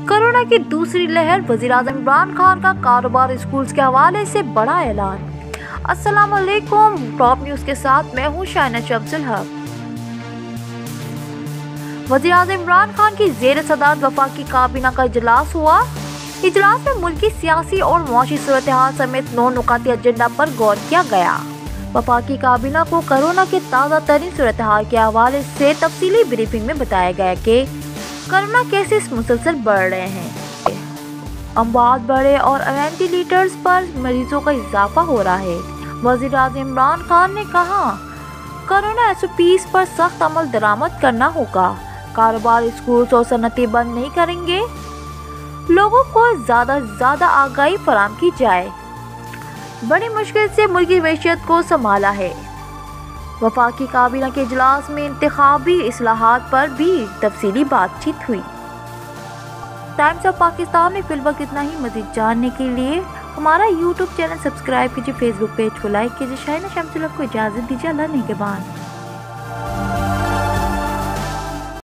Corona کی دوسری لہر، وزیراعظم عمران خان کا کاروبار اسکولز کے حوالے سے بڑا اعلان۔ السلام علیکم، ٹاپ نیوز کے ساتھ میں ہوں شائنہ شمس الحق۔ وزیراعظم عمران خان کی زیر صدارت وفاقی کابینہ کا اجلاس ہوا۔ اجلاس میں ملکی سیاسی اور معاشی صورتحال سمیت 9 نکاتی ایجنڈا پر غور کیا گیا۔ وفاقی کابینہ کو کورونا کے تازہ ترین صورتحال کے حوالے سے تفصیلی بریفنگ میں بتایا گیا کہ کورونا کیسز مسلسل بڑھ رہے ہیں، اموات بڑھے اور وینٹی لیٹرز پر مریضوں کا اضافہ ہو رہا ہے۔ وزیراعظم عمران خان نے کہا، کورونا SOPs پر سخت عمل درآمد کرنا ہوگا، کاروبار، اسکولز اور صنعتیں بند نہیں کریں گے، لوگوں کو زیادہ سے زیادہ آگاہی فراہم کی جائے، بڑی مشکل سے ملکی معیشت کو سنبھالا ہے۔ وفاقی کابینہ کے اجلاس میں انتخابی اصلاحات پر بھی تفصیلی بات چیت ہوئی۔ ٹائمز آف پاکستان میں فی الوقت اتنا ہی۔ مزید جاننے کے لیے ہمارا YouTube چینل سبسکرائب کیجیے، فیس بک پیج کو لائک کیجیے۔ شائنہ شمس الحق کو اجازت دیجیے، اللہ نگہبان۔